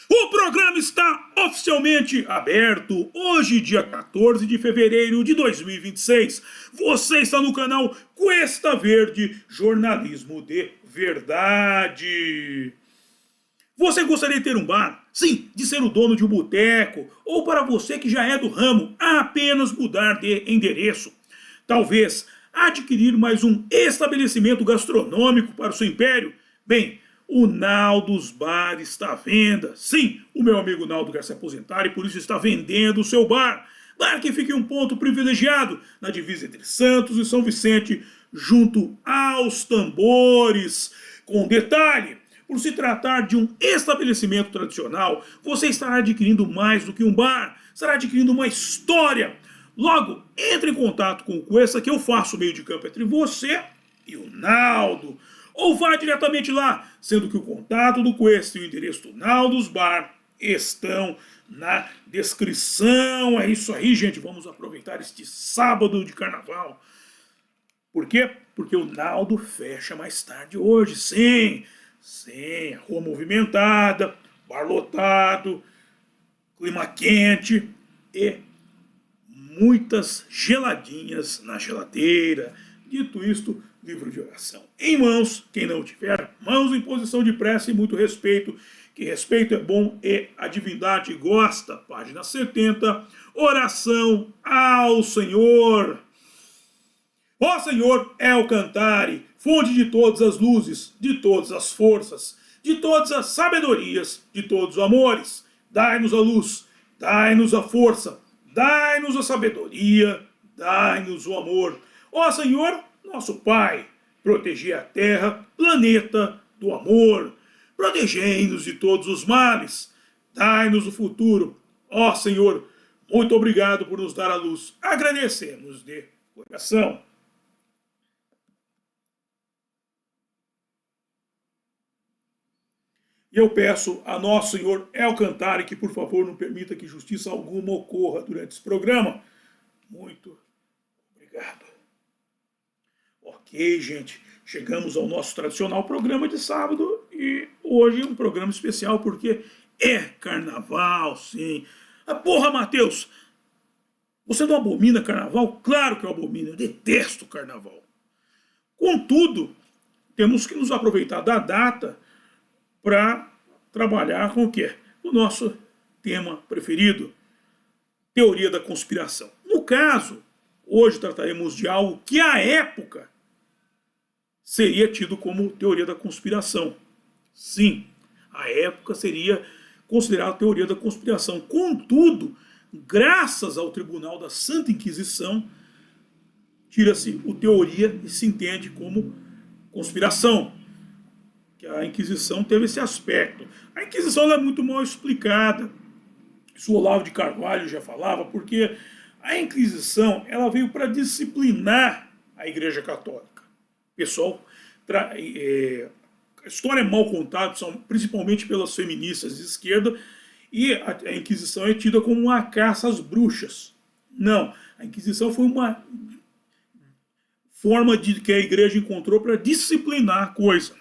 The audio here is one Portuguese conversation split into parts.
O programa está oficialmente aberto hoje, dia 14 de fevereiro de 2026. Você está no canal Cuesta Verde, jornalismo de verdade. Você gostaria de ter um bar? Sim, de ser o dono de um boteco? Ou para você que já é do ramo, apenas mudar de endereço? Talvez adquirir mais um estabelecimento gastronômico para o seu império? Bem, o Naldos Bar está à venda. Sim, o meu amigo Naldo quer se aposentar e por isso está vendendo o seu bar. Bar que fica em um ponto privilegiado, na divisa entre Santos e São Vicente, junto aos tambores. Com detalhe, por se tratar de um estabelecimento tradicional, você estará adquirindo mais do que um bar, estará adquirindo uma história. Logo, entre em contato com o Cuesta que eu faço o meio de campo entre você e o Naldo. Ou vá diretamente lá, sendo que o contato do Cuesta e o endereço do Naldos Bar estão na descrição. É isso aí, gente. Vamos aproveitar este sábado de carnaval. Por quê? Porque o Naldo fecha mais tarde hoje. Sim, sim. Rua movimentada, bar lotado, clima quente e muitas geladinhas na geladeira. Dito isto, livro de oração em mãos. Quem não tiver, mãos em posição de prece e muito respeito. Que respeito é bom e a divindade gosta. Página 70. Oração ao Senhor. Ó Senhor, El Cantare, fonte de todas as luzes, de todas as forças, de todas as sabedorias, de todos os amores. Dai-nos a luz, dai-nos a força, dai-nos a sabedoria, dai-nos o amor. Ó Senhor, nosso Pai, protegei a terra, planeta do amor. Protegei-nos de todos os males. Dai-nos o futuro. Ó Senhor, muito obrigado por nos dar a luz. Agradecemos de coração. E eu peço a Nosso Senhor El Cantare que, por favor, não permita que justiça alguma ocorra durante esse programa. Muito obrigado. Ok, gente. Chegamos ao nosso tradicional programa de sábado e hoje é um programa especial porque é carnaval, sim. Ah, porra, Matheus, você não abomina carnaval? Claro que eu abomino, eu detesto carnaval. Contudo, temos que nos aproveitar da data para trabalhar com o quê? O nosso tema preferido, teoria da conspiração. No caso, hoje trataremos de algo que à época seria tido como teoria da conspiração. Sim, à época seria considerado teoria da conspiração. Contudo, graças ao Tribunal da Santa Inquisição, tira-se o teoria e se entende como conspiração. Que a Inquisição teve esse aspecto. A Inquisição é muito mal explicada. Isso o Olavo de Carvalho já falava, porque a Inquisição ela veio para disciplinar a Igreja Católica. Pessoal, a história é mal contada, principalmente pelas feministas de esquerda, e a Inquisição é tida como uma caça às bruxas. Não, a Inquisição foi uma forma que a Igreja encontrou para disciplinar a coisa.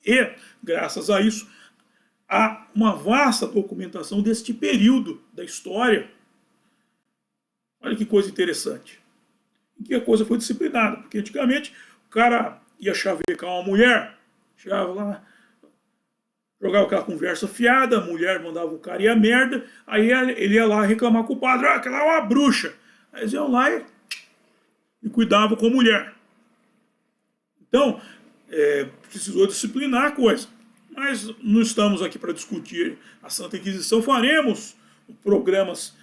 E, graças a isso, há uma vasta documentação deste período da história. Olha que coisa interessante. Em que a coisa foi disciplinada. Porque antigamente o cara ia chavecar uma mulher, chegava lá, jogava aquela conversa fiada, a mulher mandava o cara ir a merda, aí ele ia lá reclamar com o padre, ah, aquela é uma bruxa. Aí eles iam lá e cuidavam com a mulher. Então, precisou disciplinar a coisa. Mas não estamos aqui para discutir a Santa Inquisição. Faremos programas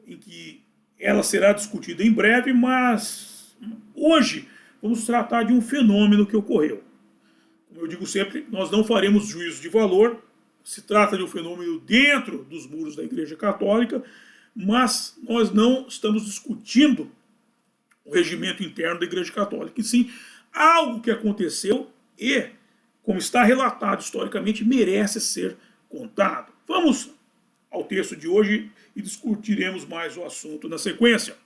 em que ela será discutida em breve, mas hoje vamos tratar de um fenômeno que ocorreu. Como eu digo sempre, nós não faremos juízo de valor. Se trata de um fenômeno dentro dos muros da Igreja Católica, mas nós não estamos discutindo o regimento interno da Igreja Católica, e sim algo que aconteceu e, como está relatado historicamente, merece ser contado. Vamos ao texto de hoje e discutiremos mais o assunto na sequência.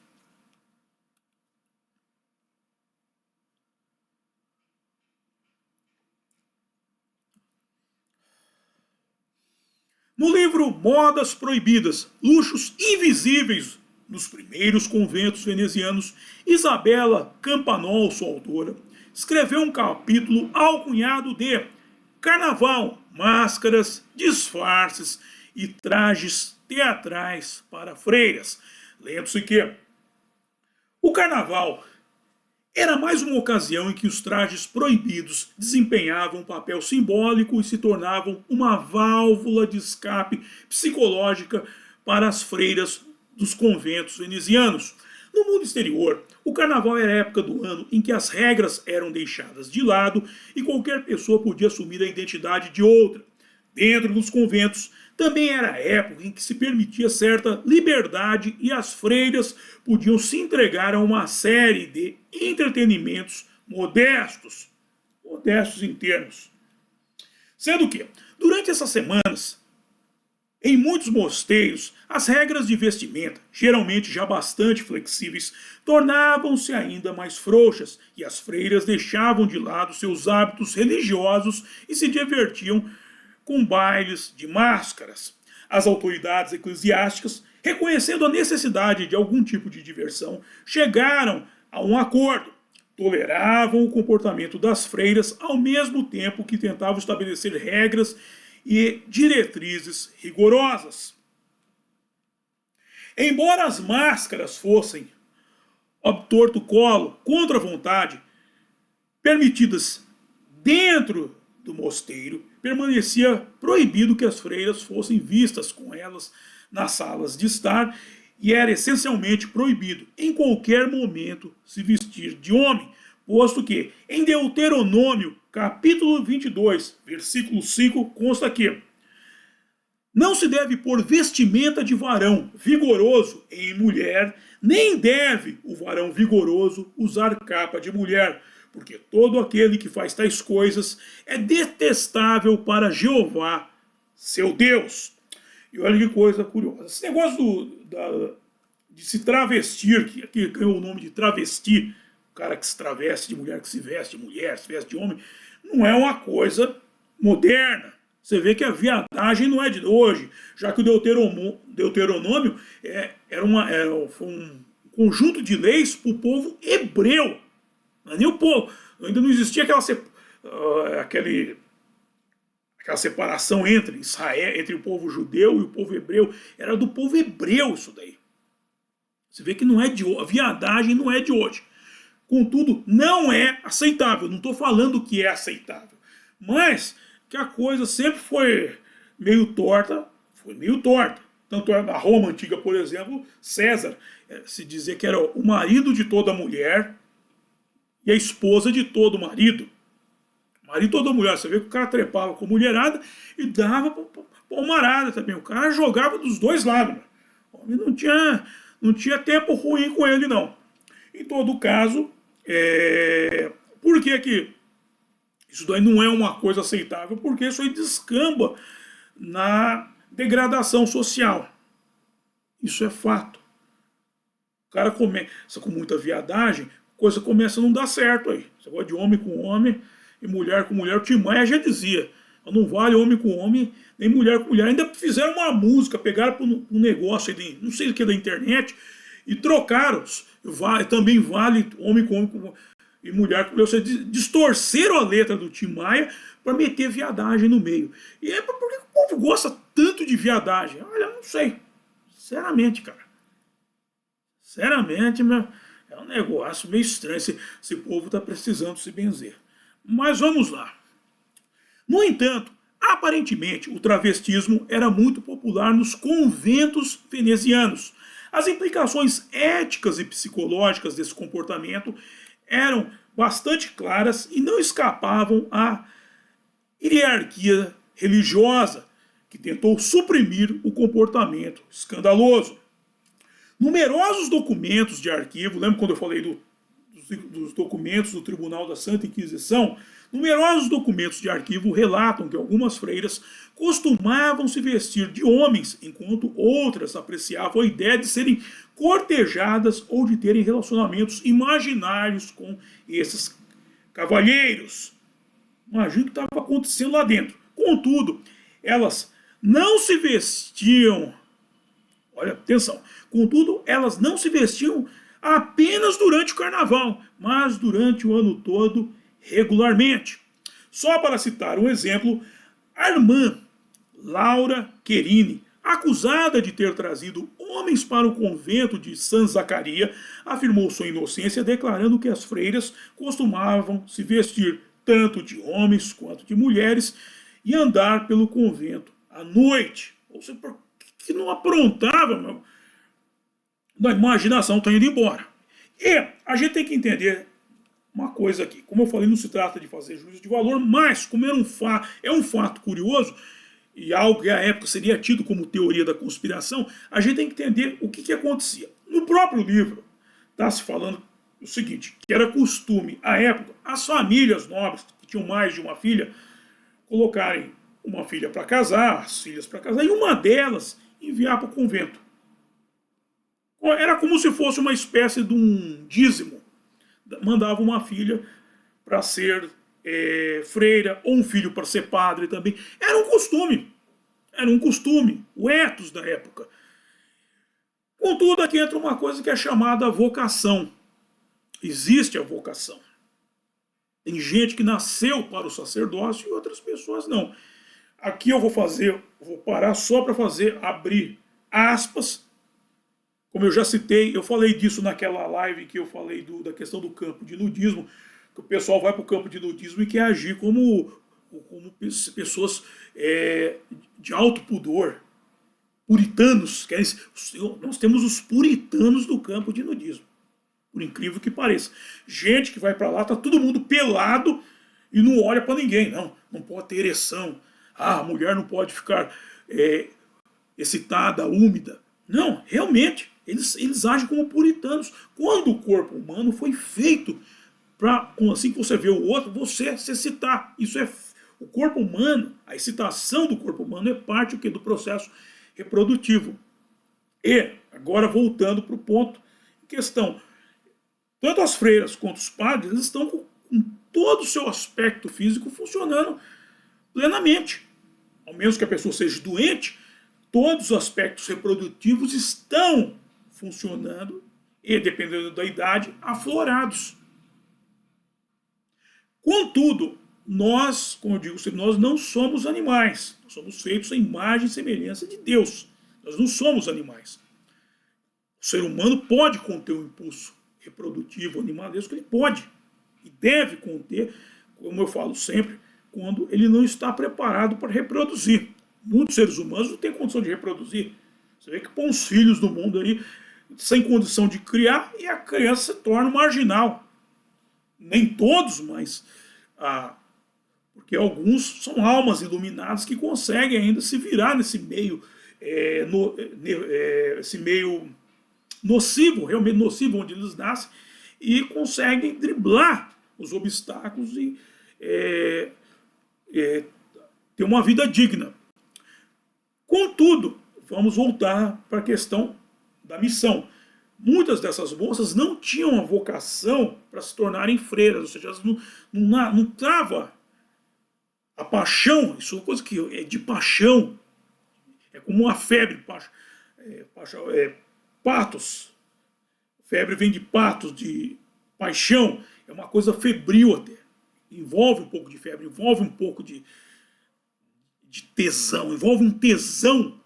No livro Modas Proibidas, Luxos Invisíveis nos primeiros conventos venezianos, Isabella Campanol, sua autora, escreveu um capítulo alcunhado de Carnaval, máscaras, disfarces e trajes teatrais para freiras. Lembre-se que o carnaval era mais uma ocasião em que os trajes proibidos desempenhavam um papel simbólico e se tornavam uma válvula de escape psicológica para as freiras dos conventos venezianos. No mundo exterior, o carnaval era a época do ano em que as regras eram deixadas de lado e qualquer pessoa podia assumir a identidade de outra. Dentro dos conventos, também era a época em que se permitia certa liberdade e as freiras podiam se entregar a uma série de entretenimentos modestos em termos. Sendo que, durante essas semanas, em muitos mosteiros, as regras de vestimenta, geralmente já bastante flexíveis, tornavam-se ainda mais frouxas e as freiras deixavam de lado seus hábitos religiosos e se divertiam com bailes de máscaras. As autoridades eclesiásticas, reconhecendo a necessidade de algum tipo de diversão, chegaram a um acordo. Toleravam o comportamento das freiras ao mesmo tempo que tentavam estabelecer regras e diretrizes rigorosas. Embora as máscaras fossem obtorto colo, contra a vontade, permitidas dentro do mosteiro, permanecia proibido que as freiras fossem vistas com elas nas salas de estar e era essencialmente proibido em qualquer momento se vestir de homem, posto que em Deuteronômio capítulo 22, versículo 5, consta que não se deve pôr vestimenta de varão vigoroso em mulher, nem deve o varão vigoroso usar capa de mulher, porque todo aquele que faz tais coisas é detestável para Jeová, seu Deus. E olha que coisa curiosa. Esse negócio de se travestir, que ganhou o nome de travesti, o cara que se traveste de mulher, que se veste de mulher, se veste de homem, não é uma coisa moderna. Você vê que a viadagem não é de hoje, já que o Deuteronômio foi um conjunto de leis para o povo hebreu. Não é nem o povo. Ainda não existia aquela separação entre Israel, entre o povo judeu e o povo hebreu. Era do povo hebreu isso daí. Você vê que não é de hoje. A viadagem não é de hoje. Contudo, não é aceitável. Não estou falando que é aceitável. Mas que a coisa sempre foi meio torta. Foi meio torta. Tanto é na Roma antiga, por exemplo, César se dizia que era o marido de toda mulher e a esposa de todo marido. Marido de toda mulher. Você vê que o cara trepava com a mulherada e dava pra palmarada também. O cara jogava dos dois lados. O homem não tinha tempo ruim com ele, não. Em todo caso, por que isso daí não é uma coisa aceitável? Porque isso aí descamba na degradação social. Isso é fato. O cara começa com muita viadagem, a coisa começa a não dar certo aí. Você gosta de homem com homem e mulher com mulher. O Tim Maia já dizia, não vale homem com homem, nem mulher com mulher. Ainda fizeram uma música, pegaram um negócio aí, não sei o que, da internet, e trocaram. Também vale homem com homem e mulher com mulher. Você distorceram a letra do Tim Maia para meter viadagem no meio. E é porque o povo gosta tanto de viadagem. Olha, eu não sei. Sinceramente, cara. Sinceramente, é um negócio meio estranho. Esse povo está precisando se benzer. Mas vamos lá. No entanto, aparentemente, o travestismo era muito popular nos conventos venezianos. As implicações éticas e psicológicas desse comportamento eram bastante claras e não escapavam à hierarquia religiosa, que tentou suprimir o comportamento escandaloso. Numerosos documentos de arquivo, lembra quando eu falei dos documentos do Tribunal da Santa Inquisição? Numerosos documentos de arquivo relatam que algumas freiras costumavam se vestir de homens, enquanto outras apreciavam a ideia de serem cortejadas ou de terem relacionamentos imaginários com esses cavalheiros. Imagina o que estava acontecendo lá dentro. Contudo, elas não se vestiam, olha, atenção, contudo, elas não se vestiam apenas durante o carnaval, mas durante o ano todo, regularmente. Só para citar um exemplo, a irmã Laura Querini, acusada de ter trazido homens para o convento de San Zacaria, afirmou sua inocência, declarando que as freiras costumavam se vestir tanto de homens quanto de mulheres e andar pelo convento à noite. Ou seja, por que não aprontava, meu? Da imaginação está indo embora. E a gente tem que entender uma coisa aqui. Como eu falei, não se trata de fazer juízo de valor, mas como é um fato curioso, e algo que à época seria tido como teoria da conspiração, a gente tem que entender o que acontecia. No próprio livro, está se falando o seguinte, que era costume, à época, as famílias nobres, que tinham mais de uma filha, colocarem uma filha para casar, as filhas para casar, e uma delas enviar para o convento. Era como se fosse uma espécie de um dízimo. Mandava uma filha para ser freira, ou um filho para ser padre também. Era um costume, o ethos da época. Contudo, aqui entra uma coisa que é chamada vocação. Existe a vocação. Tem gente que nasceu para o sacerdócio e outras pessoas não. Aqui eu vou parar só para abrir aspas. Como eu já citei, eu falei disso naquela live que eu falei da questão do campo de nudismo, que o pessoal vai para o campo de nudismo e quer agir como pessoas de alto pudor, puritanos. Nós temos os puritanos do campo de nudismo, por incrível que pareça. Gente que vai para lá, tá todo mundo pelado e não olha para ninguém. Não pode ter ereção. A mulher não pode ficar excitada, úmida. Não, realmente, eles agem como puritanos. Quando o corpo humano foi feito para, assim que você vê o outro, você se excitar. Isso é o corpo humano, a excitação do corpo humano é parte do processo reprodutivo. E, agora voltando para o ponto em questão, tanto as freiras quanto os padres, eles estão com todo o seu aspecto físico funcionando plenamente. Ao menos que a pessoa seja doente, todos os aspectos reprodutivos estão funcionando e, dependendo da idade, aflorados. Contudo, nós, como eu digo sempre, nós não somos animais. Nós somos feitos à imagem e semelhança de Deus. Nós não somos animais. O ser humano pode conter um impulso reprodutivo, animalesco, ele pode e deve conter, como eu falo sempre, quando ele não está preparado para reproduzir. Muitos seres humanos não têm condição de reproduzir. Você vê que põe os filhos do mundo aí sem condição de criar e a criança se torna marginal. Nem todos, mas porque alguns são almas iluminadas que conseguem ainda se virar nesse meio, esse meio nocivo, realmente nocivo onde eles nascem, e conseguem driblar os obstáculos e ter uma vida digna. Contudo, vamos voltar para a questão da missão. Muitas dessas moças não tinham a vocação para se tornarem freiras, ou seja, elas não trava a paixão, isso é uma coisa que é de paixão, é como uma febre, patos, febre vem de patos, de paixão, é uma coisa febril até, envolve um pouco de febre, envolve um pouco de tesão, envolve um tesão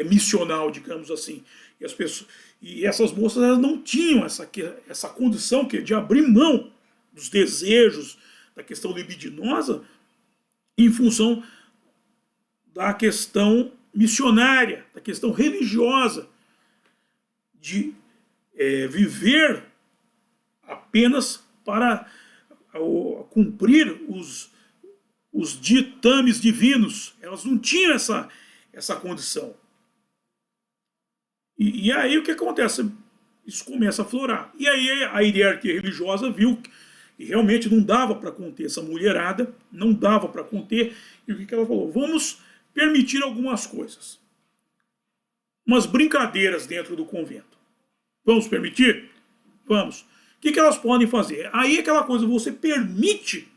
missional, digamos assim. E essas moças elas não tinham essa condição de abrir mão dos desejos, da questão libidinosa, em função da questão missionária, da questão religiosa, de viver apenas para cumprir os ditames divinos. Elas não tinham essa condição. E aí o que acontece? Isso começa a florar. E aí a hierarquia religiosa viu que realmente não dava para conter essa mulherada, não dava para conter, e o que ela falou? Vamos permitir algumas coisas. Umas brincadeiras dentro do convento. Vamos permitir? Vamos. O que elas podem fazer? Aí aquela coisa, você permite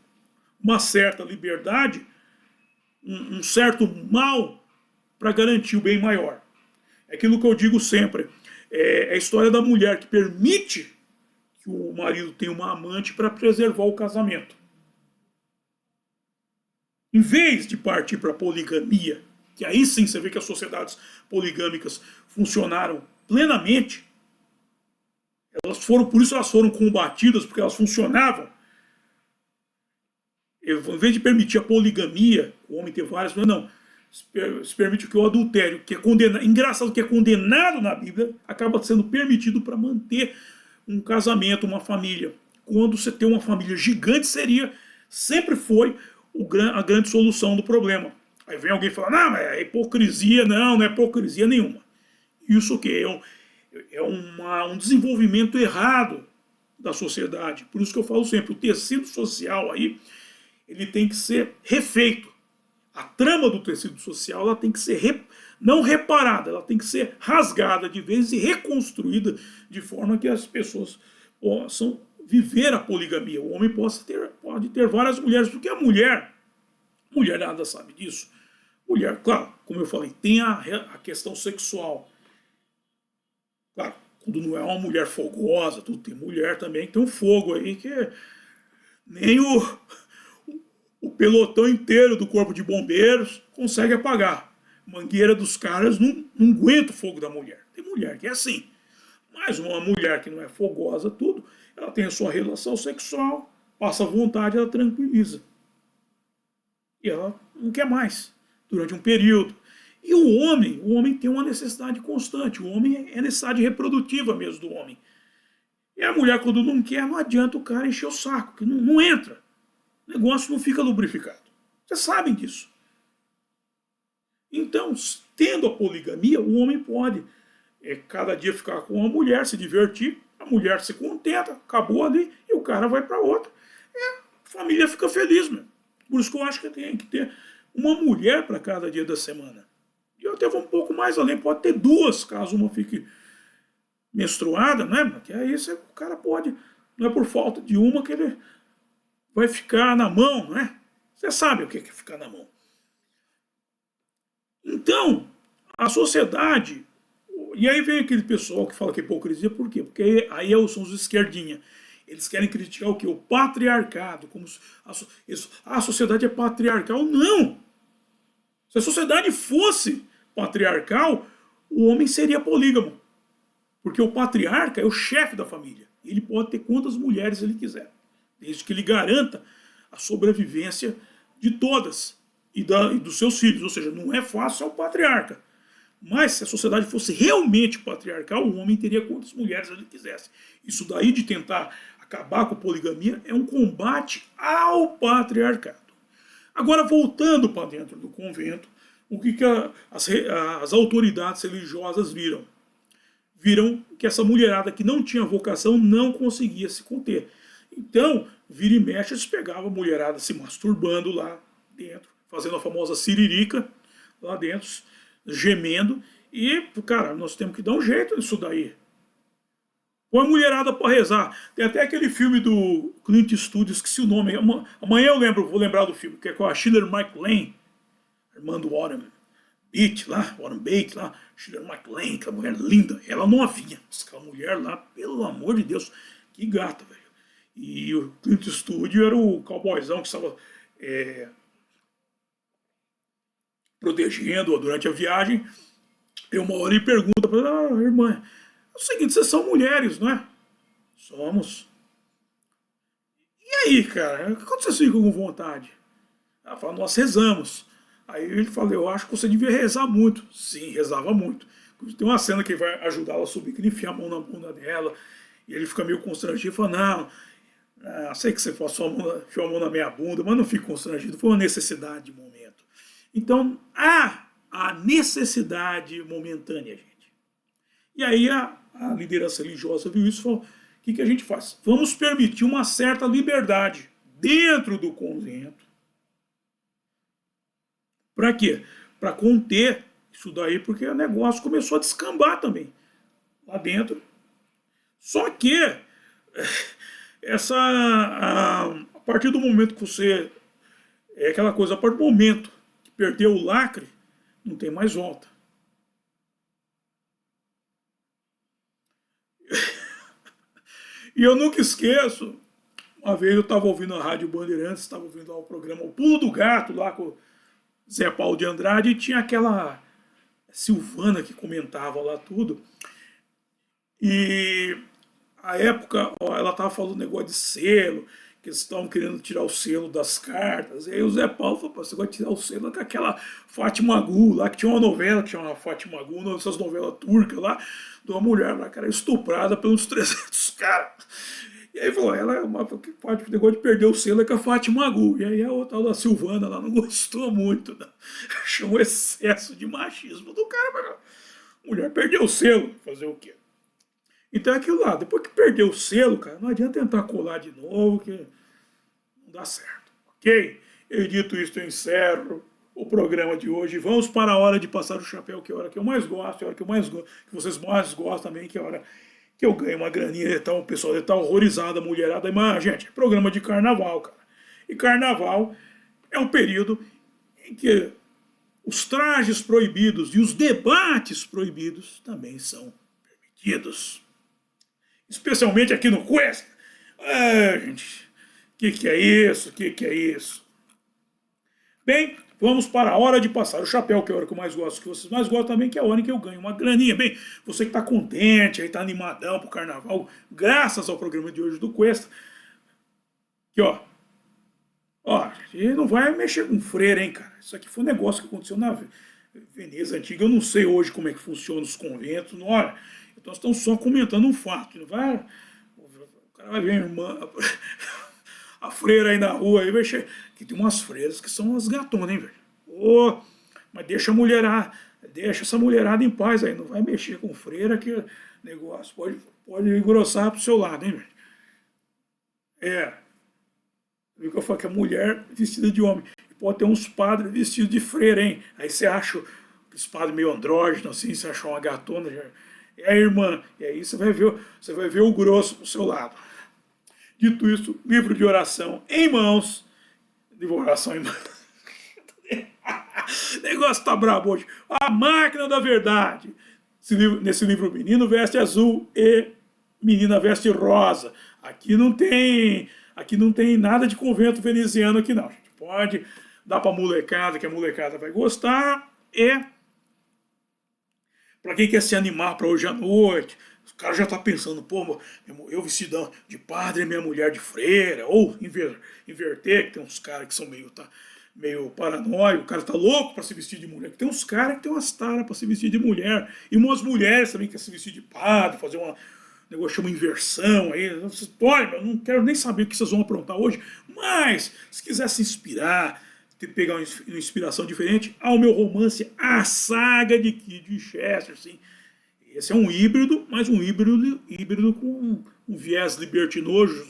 uma certa liberdade, um certo mal para garantir o bem maior. É aquilo que eu digo sempre, é a história da mulher que permite que o marido tenha uma amante para preservar o casamento. Em vez de partir para a poligamia, que aí sim você vê que as sociedades poligâmicas funcionaram plenamente, por isso elas foram combatidas, porque elas funcionavam. Em vez de permitir a poligamia, o homem ter várias, não, se permite que o adultério, que é condenado, engraçado que é condenado na Bíblia, acaba sendo permitido para manter um casamento, uma família. Quando você tem uma família gigante, sempre foi a grande solução do problema. Aí vem alguém falar, não, mas é hipocrisia, não é hipocrisia nenhuma. Isso que é um desenvolvimento errado da sociedade. Por isso que eu falo sempre, o tecido social aí, ele tem que ser refeito. A trama do tecido social ela tem que ser não reparada, ela tem que ser rasgada de vez e reconstruída de forma que as pessoas possam viver a poligamia. O homem pode ter várias mulheres, porque a mulher nada sabe disso. Mulher, claro, como eu falei, tem a questão sexual. Claro, quando não é uma mulher fogosa, tudo tem mulher também que tem um fogo aí que nem o pelotão inteiro do corpo de bombeiros consegue apagar. Mangueira dos caras não aguenta o fogo da mulher. Tem mulher que é assim. Mas uma mulher que não é fogosa, tudo, ela tem a sua relação sexual, passa vontade, ela tranquiliza. E ela não quer mais, durante um período. E o homem tem uma necessidade constante. O homem é necessidade reprodutiva mesmo do homem. E a mulher, quando não quer, não adianta o cara encher o saco, que não entra. O negócio não fica lubrificado. Vocês sabem disso. Então, tendo a poligamia, o homem pode cada dia ficar com uma mulher, se divertir, a mulher se contenta, acabou ali, e o cara vai para outra. E a família fica feliz, meu. Por isso que eu acho que tem que ter uma mulher para cada dia da semana. E eu até vou um pouco mais além, pode ter duas, caso uma fique menstruada, né? Porque aí o cara pode, não é por falta de uma que ele vai ficar na mão, né? Você sabe o que é ficar na mão. Então, a sociedade, e aí vem aquele pessoal que fala que é hipocrisia, por quê? Porque aí são os esquerdinha. Eles querem criticar o quê? O patriarcado. Como a sociedade é patriarcal. Não! Se a sociedade fosse patriarcal, o homem seria polígamo. Porque o patriarca é o chefe da família. Ele pode ter quantas mulheres ele quiser. Desde que ele garanta a sobrevivência de todas e dos seus filhos. Ou seja, não é fácil ser um patriarca. Mas se a sociedade fosse realmente patriarcal, o homem teria quantas mulheres ele quisesse. Isso daí de tentar acabar com a poligamia é um combate ao patriarcado. Agora, voltando para dentro do convento, o que as autoridades religiosas viram? Viram que essa mulherada que não tinha vocação não conseguia se conter. Então, vira e mexe, eles pegavam a mulherada se masturbando lá dentro, fazendo a famosa siririca lá dentro, gemendo. E, cara, nós temos que dar um jeito nisso daí. Põe a mulherada para rezar. Tem até aquele filme do Clint Eastwood, esqueci o nome. Amanhã eu vou lembrar do filme, que é com a Schiller MacLaine, irmã do Warren Beatty lá, Warren Beatty lá, Schiller MacLaine, aquela mulher linda. Ela novinha. Aquela mulher lá, pelo amor de Deus, que gata, velho. E o Clint Eastwood era o cowboyzão que estava protegendo-a durante a viagem. E uma hora ele pergunta para ela, irmã, é o seguinte, vocês são mulheres, não é? Somos. E aí, cara, quando vocês ficam com vontade? Ela fala, nós rezamos. Aí ele fala, eu acho que você devia rezar muito. Sim, rezava muito. Tem uma cena que vai ajudá-la a subir, que ele enfia a mão na bunda dela, e ele fica meio constrangido e fala, não, sei que você enfiou a mão na minha bunda, mas não fique constrangido, foi uma necessidade de momento. Então, há a necessidade momentânea, gente. E aí a liderança religiosa viu isso e falou, o que a gente faz? Vamos permitir uma certa liberdade dentro do convento. Para quê? Para conter isso daí, porque o negócio começou a descambar também lá dentro. Só que a partir do momento que você a partir do momento que perdeu o lacre, não tem mais volta. E eu nunca esqueço, uma vez eu estava ouvindo a Rádio Bandeirantes, estava ouvindo lá o programa O Pulo do Gato, lá com o Zé Paulo de Andrade, e tinha aquela Silvana que comentava lá tudo. E a época, ó, ela estava falando negócio de selo, que eles estavam querendo tirar o selo das cartas. E aí o Zé Paulo falou: você vai tirar o selo com aquela Fátima Gu lá, que tinha uma novela que chama Fátima Gu, uma dessas novelas turcas lá, de uma mulher lá que era estuprada pelos 300 caras. E aí falou: ela é uma que pode, o negócio de perder o selo é com a Fátima Gu. E aí a outra da Silvana lá não gostou muito, né? Achou um excesso de machismo do cara, mas a mulher perdeu o selo, fazer o quê? Então é aquilo lá, depois que perdeu o selo, cara, não adianta tentar colar de novo, que não dá certo, ok? E dito isso, eu encerro o programa de hoje. Vamos para a hora de passar o chapéu, que é a hora que eu mais gosto, é a hora que eu mais gosto, que vocês mais gostam também, que é a hora que eu ganho uma graninha, então o pessoal está horrorizado, a mulherada, mas, gente, é programa de carnaval, cara. E carnaval é um período em que os trajes proibidos e os debates proibidos também são permitidos. Especialmente aqui no Quest. Ah, gente, que é isso? Que é isso? Bem, vamos para a hora de passar o chapéu, que é a hora que eu mais gosto, que vocês mais gostam também, que é a hora em que eu ganho uma graninha. Bem, você que está contente, aí está animadão pro carnaval, graças ao programa de hoje do Quest. Aqui, ó. Ó, a gente não vai mexer com freira, hein, cara. Isso aqui foi um negócio que aconteceu na Veneza Antiga. Eu não sei hoje como é que funciona os conventos, não olha. Então nós estamos só comentando um fato. Não vai, o cara vai ver a irmã, a freira aí na rua, aí vai chegar. Que tem umas freiras que são umas gatonas, hein, velho? Ô, mas deixa a mulherada, deixa essa mulherada em paz aí. Não vai mexer com freira que o negócio pode engrossar pro seu lado, hein, velho? É. Viu que eu falo que é mulher vestida de homem. E pode ter uns padres vestidos de freira, hein? Aí você acha os padres meio andrógeno, assim, você acha uma gatona. É a irmã. E aí você vai ver o grosso pro seu lado. Dito isso, livro de oração em mãos. Livro de oração em mãos. O negócio tá brabo hoje. A Máquina da Verdade. Nesse livro, menino veste azul e menina veste rosa. Aqui não tem nada de convento veneziano aqui não. A gente pode dar pra molecada, que a molecada vai gostar. E para quem quer se animar para hoje à noite, o cara já tá pensando, pô, eu vestido de padre, minha mulher de freira, ou inverter, que tem uns caras que são meio paranoicos, o cara tá louco para se vestir de mulher. Tem uns caras que tem umas taras para se vestir de mulher, e umas mulheres também que querem se vestir de padre, fazer um negócio chama inversão aí. Olha, eu não quero nem saber o que vocês vão aprontar hoje, mas se quiser se inspirar, pegar uma inspiração diferente, ao meu romance A Saga de Kid Chester, sim. Esse é um híbrido, mas um híbrido com um viés libertinoso,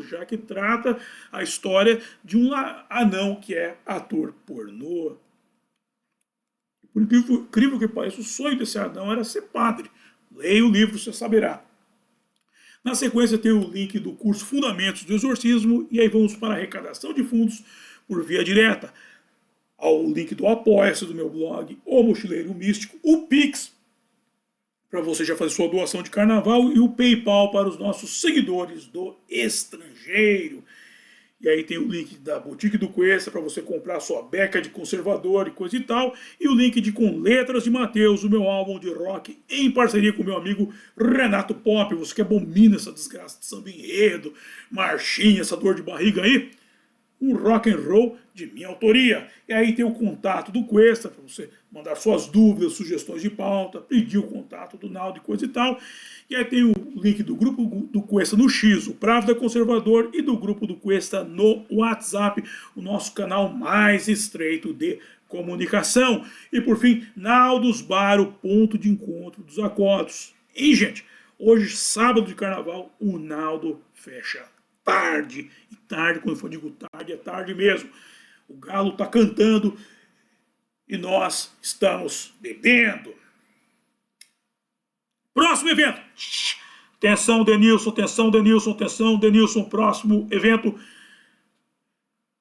já que trata a história de um anão que é ator pornô. Por incrível que pareça, o sonho desse anão era ser padre. Leia o livro, você saberá. Na sequência tem o link do curso Fundamentos do Exorcismo, e aí vamos para a arrecadação de fundos por via direta, ao link do Apoia-se do meu blog, O Mochileiro Místico, o Pix, para você já fazer sua doação de carnaval, e o PayPal para os nossos seguidores do estrangeiro. E aí tem o link da Boutique do Cuesta para você comprar sua beca de conservador e coisa e tal. E o link de Com Letras de Mateus, o meu álbum de rock, em parceria com o meu amigo Renato Pop. Você que abomina essa desgraça de samba enredo, marchinha, essa dor de barriga aí. Um rock and roll de minha autoria. E aí tem o contato do Cuesta, para você mandar suas dúvidas, sugestões de pauta, pedir o contato do Naldo e coisa e tal. E aí tem o link do grupo do Cuesta no X, o Pravda Conservador, e do grupo do Cuesta no WhatsApp, o nosso canal mais estreito de comunicação. E por fim, Naldos Bar, o ponto de encontro dos acordos. E gente, hoje, sábado de carnaval, o Naldo fecha tarde. E tarde, quando eu digo tarde, é tarde mesmo. O galo tá cantando e nós estamos bebendo. Próximo evento. Atenção, Denilson, atenção, Denilson, atenção, Denilson. Próximo evento.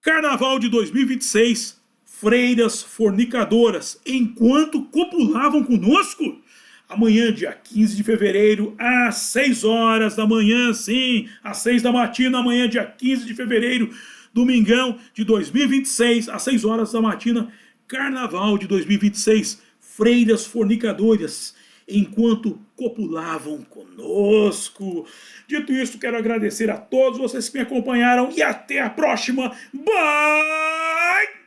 Carnaval de 2026, freiras fornicadoras, enquanto copulavam conosco? Amanhã, dia 15 de fevereiro, às 6 horas da manhã, sim, às 6 da matina, amanhã, dia 15 de fevereiro, domingão de 2026, às 6 horas da matina, carnaval de 2026, freiras fornicadoras, enquanto copulavam conosco. Dito isso, quero agradecer a todos vocês que me acompanharam e até a próxima. Bye!